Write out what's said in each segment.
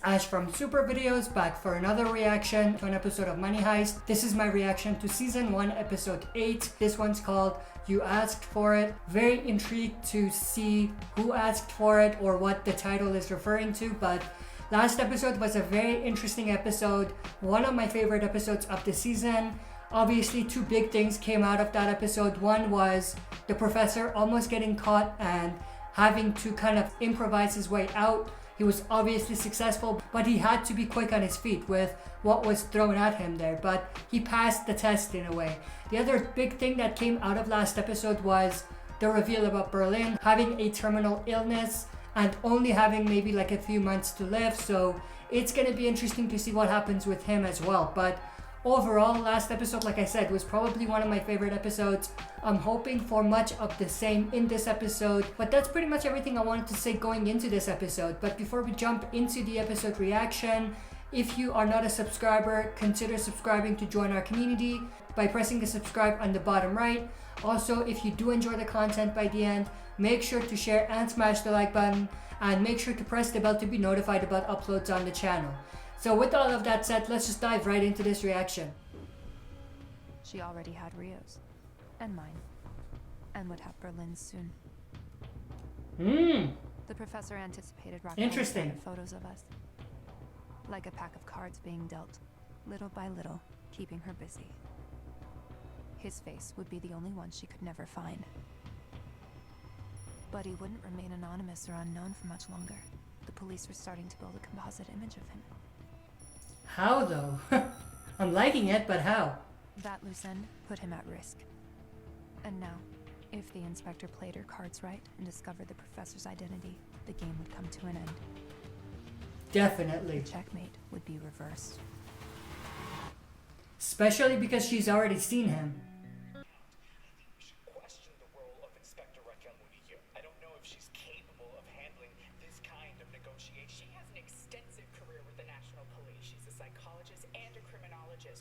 Ash from Super Videos, back for another reaction to an episode of Money Heist. This is my reaction to Season 1, Episode 8. This one's called You Asked For It. Very intrigued to see who asked for it or what the title is referring to, but last episode was a very interesting episode. One of my favorite episodes of the season. Obviously, two big things came out of that episode. One was the professor almost getting caught and having to kind of improvise his way out. He was obviously successful, but he had to be quick on his feet with what was thrown at him there. But he passed the test in a way. The other big thing that came out of last episode was the reveal about Berlin having a terminal illness and only having maybe like a few months to live. So it's going to be interesting to see what happens with him as well. But overall, last episode, like I said, was probably one of my favorite episodes. I'm hoping for much of the same in this episode, but that's pretty much everything I wanted to say going into this episode. But before we jump into the episode reaction, if you are not a subscriber, consider subscribing to join our community by pressing the subscribe on the bottom right. Also, if you do enjoy the content by the end, make sure to share and smash the like button, and make sure to press the bell to be notified about uploads on the channel. So with all of that said, let's just dive right into this reaction. She already had Rio's. And mine. And would have Berlin's soon. The professor anticipated Interesting. photos of us. Like a pack of cards being dealt, little by little, keeping her busy. His face would be the only one she could never find. But he wouldn't remain anonymous or unknown for much longer. The police were starting to build a composite image of him. How though? I'm liking it, but how? That loose end put him at risk. And now, if the inspector played her cards right and discovered the professor's identity, the game would come to an end. Definitely. The checkmate would be reversed. Especially because she's already seen him.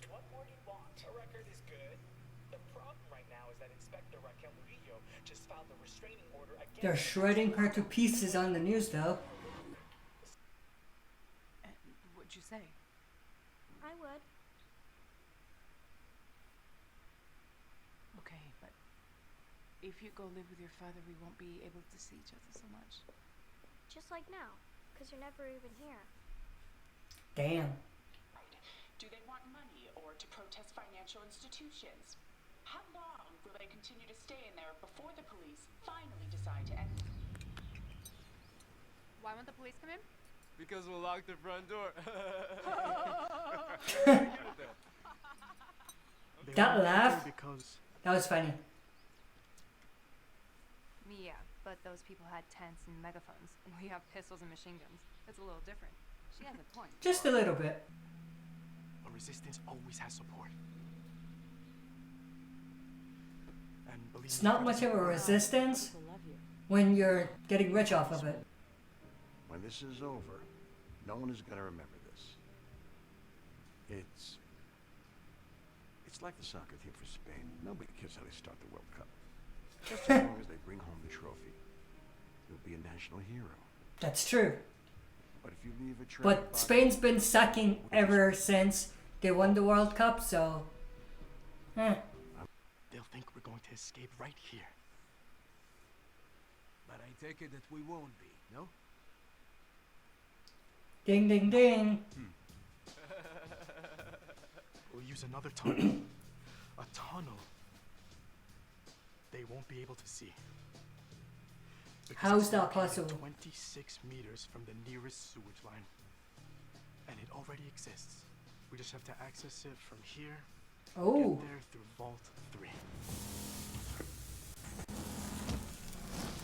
What more do you want? Her record is good. The problem right now is that Inspector Raquel Murillo just filed a restraining order against... They're shredding her to pieces on the news though. What'd you say? I would. Okay, but if you go live with your father, we won't be able to see each other so much. Just like now, because you're never even here. Damn. Do they want money or to protest financial institutions? How long will they continue to stay in there before the police finally decide to end? Why won't the police come in? Because we'll lock the front door. That laugh? Because That was funny. Yeah, but those people had tents and megaphones, and we have pistols and machine guns. It's a little different. She has a point. Just a little bit. resistance always has support. And believe It's me, not much of a resistance when you're getting rich off of it. When this is over, no one is going to remember this. It's like the soccer team for Spain. Nobody cares how they start the World Cup. Just as long as they bring home the trophy, you'll be a national hero. That's true. But if you leave a trail, But Spain's been sucking ever since they won the World Cup, so... they'll think we're going to escape right here. But I take it that we won't be, no? Ding, ding, ding. We'll use another tunnel. A tunnel they won't be able to see. Because How's it's that located possible? 26 meters from the nearest sewage line. And it already exists. We just have to access it from here. Oh. Get there through Vault 3.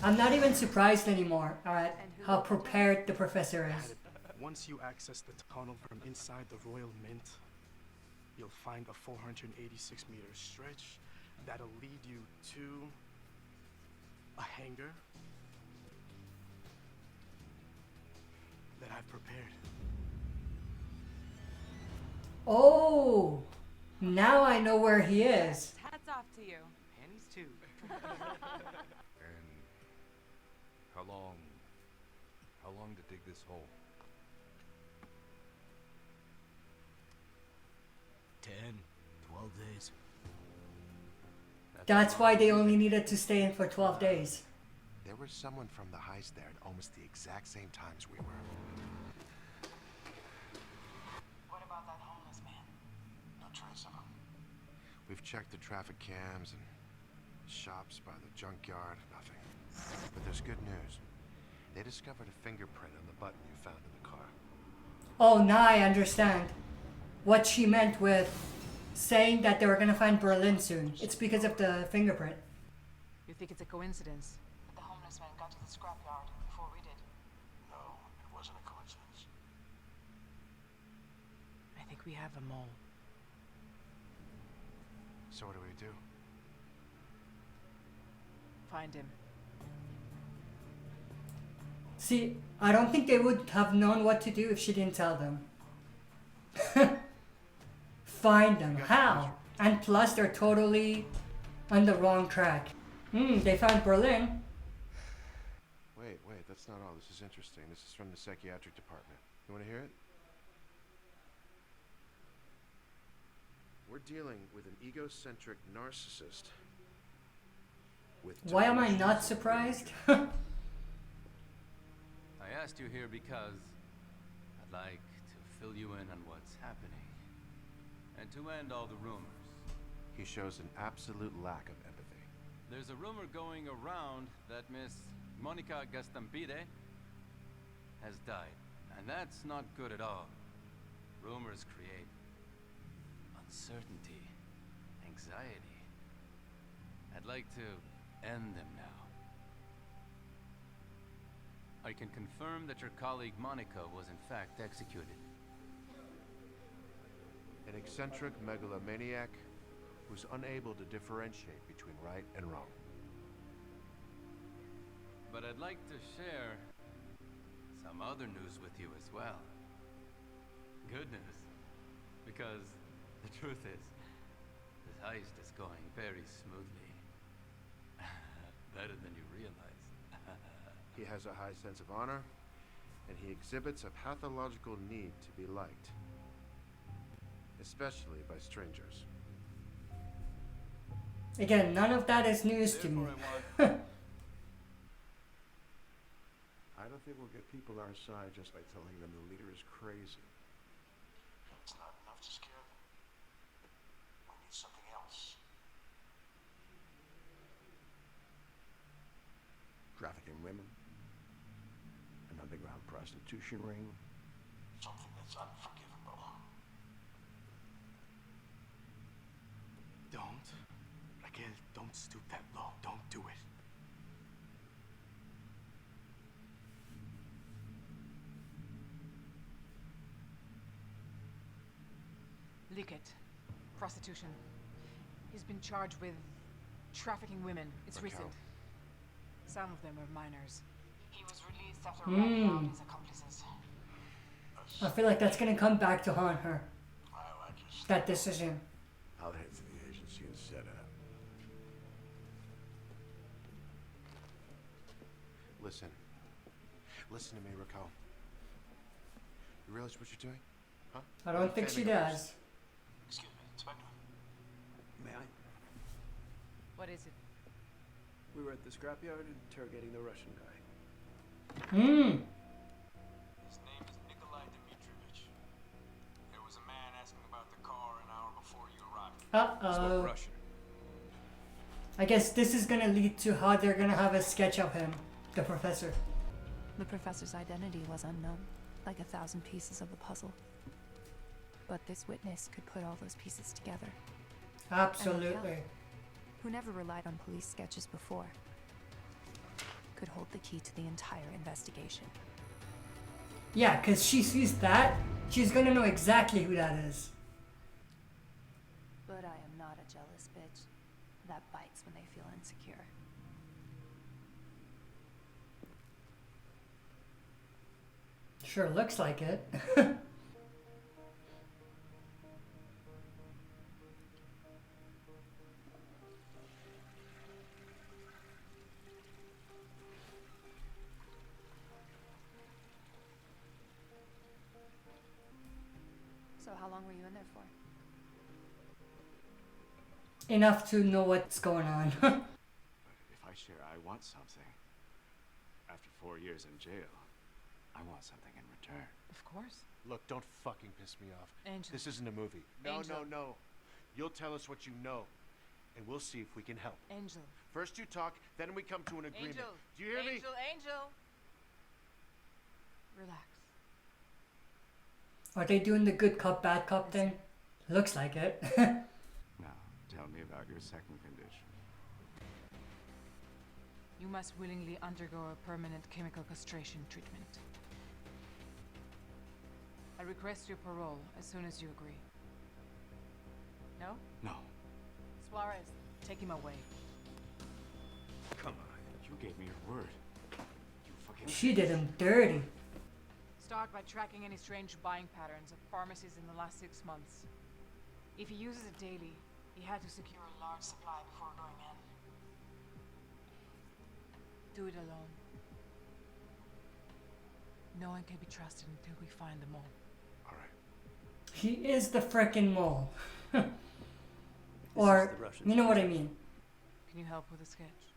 I'm not even surprised anymore at how prepared the professor is. Once you access the tunnel from inside the Royal Mint, you'll find a 486 meter stretch that'll lead you to a hangar that I've prepared. Oh, now I know where he is. Hats off to you. Pennies too. And how long to dig this hole? 12 days. That's why they only needed to stay in for 12 days. There was someone from the heist there at almost the exact same times we were. What about that homeless man? No trace of him. We've checked the traffic cams and shops by the junkyard. Nothing. But there's good news. They discovered a fingerprint on the button you found in the car. Oh, now I understand what she meant with saying that they were gonna find Berlin soon. It's because of the fingerprint. You think it's a coincidence? The homeless man got to the scrapyard before we did. No, it wasn't a coincidence. I think we have a mole. So what do we do? Find him. See, I don't think they would have known what to do if she didn't tell them. Find them. How? And plus, they're totally on the wrong track. They found Berlin. Wait, that's not all. This is interesting. This is from the psychiatric department. You want to hear it? We're dealing with an egocentric narcissist. Why am I not surprised? I asked you here because I'd like to fill you in on what's happening and to end all the rumors. He shows an absolute lack of empathy. There's a rumor going around that Miss Monica Gastampide has died, and that's not good at all. Rumors create uncertainty, anxiety. I'd like to end them now. I can confirm that your colleague Monica was in fact executed. An eccentric megalomaniac who's unable to differentiate between right and wrong. But I'd like to share some other news with you as well. Good news. Because the truth is, this heist is going very smoothly. Better than you realize. He has a high sense of honor, and he exhibits a pathological need to be liked. Especially by strangers. Again, none of that is news to me. I don't think we'll get people our side just by telling them the leader is crazy. It's not enough to scare them. We need something else. Trafficking women, an underground prostitution ring. Something that's unforgivable. Don't. Raquel, don't stoop that low. Don't do it. Licket. Prostitution. He's been charged with trafficking women. It's Raquel. recent. Some of them are minors. He was released after ratting out his accomplices. I feel like that's gonna come back to haunt her. That decision. I'll head to the agency and set up. Listen. Listen to me, Raquel. You realize what you're doing? Huh? I don't think she does. Excuse me, Inspector. May I? What is it? We were at the scrapyard interrogating the Russian guy. His name is Nikolai Dmitrovich. There was a man asking about the car an hour before you arrived. Uh-oh. Russian. I guess this is gonna lead to how they're gonna have a sketch of him, the professor. The professor's identity was unknown, like 1,000 pieces of a puzzle. But this witness could put all those pieces together. Absolutely. Who never relied on police sketches before, could hold the key to the entire investigation. Yeah, because she sees that, she's gonna know exactly who that is. But I am not a jealous bitch that bites when they feel insecure. Sure looks like it. So how long were you in there for? enough to know what's going on. But if I share I want something, after 4 years in jail, I want something in return. Of course. Look, don't fucking piss me off. Angel. This isn't a movie. No, Angel. no. You'll tell us what you know, and we'll see if we can help. Angel. First you talk, then we come to an agreement. Angel. Do you hear me? Angel. Relax. Are they doing the good cop, bad cop thing? Looks like it. Now, tell me about your second condition. You must willingly undergo a permanent chemical castration treatment. I request your parole as soon as you agree. No? No. Suarez, take him away. Come on. You gave me your word. You fucking... She did him dirty. Start by tracking any strange buying patterns of pharmacies in the last 6 months. If he uses it daily, he had to secure a large supply before going in. Do it alone. No one can be trusted until we find them all. All right. He is the frickin' mole. Or, you know what I mean. Can you help with a sketch?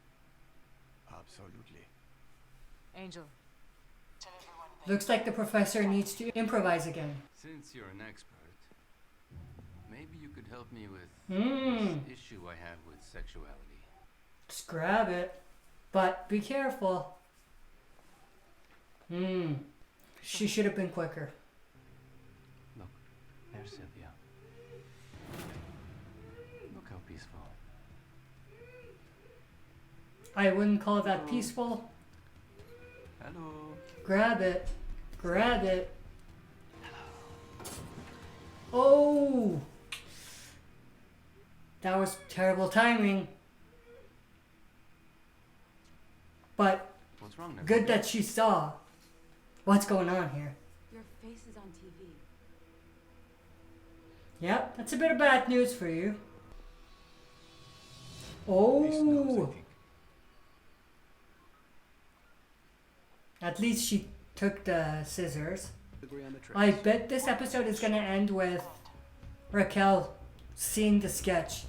Absolutely. Angel. Looks like the professor needs to improvise again. Since you're an expert, maybe you could help me with this issue I have with sexuality. Just grab it. But be careful. She should have been quicker. Look, there's Sylvia. Look how peaceful. I wouldn't call that peaceful. Hello. Grab it. Grab it. Oh! That was terrible timing. But what's wrong now? Good that she saw what's going on here. Your face is on TV. Yep, that's a bit of bad news for you. Oh! At least she took the scissors. I bet this episode is gonna end with Raquel seeing the sketch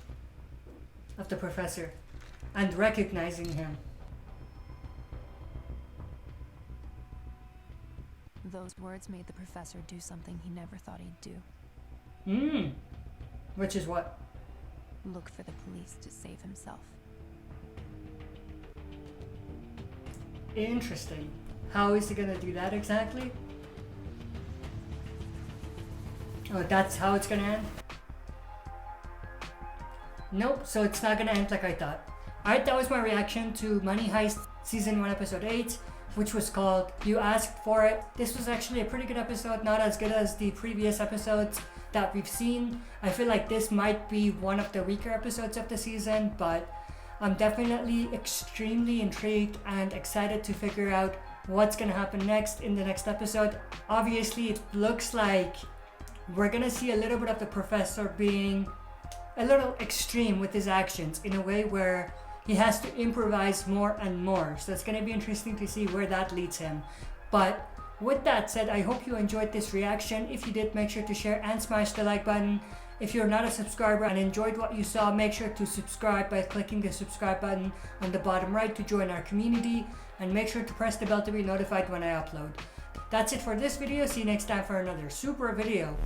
of the professor and recognizing him. Those words made the professor do something he never thought he'd do. Which is what? Look for the police to save himself. Interesting. How is he gonna do that exactly? Oh, that's how it's gonna end? Nope, so it's not gonna end like I thought. Alright, that was my reaction to Money Heist Season 1 Episode 8, which was called You Asked For It. This was actually a pretty good episode, not as good as the previous episodes that we've seen. I feel like this might be one of the weaker episodes of the season, but I'm definitely extremely intrigued and excited to figure out what's gonna happen next in the next episode. Obviously, it looks like we're gonna see a little bit of the professor being a little extreme with his actions in a way where he has to improvise more and more. So it's gonna be interesting to see where that leads him. But with that said, I hope you enjoyed this reaction. If you did, make sure to share and smash the like button. If you're not a subscriber and enjoyed what you saw, make sure to subscribe by clicking the subscribe button on the bottom right to join our community, and make sure to press the bell to be notified when I upload. That's it for this video. See you next time for another super video.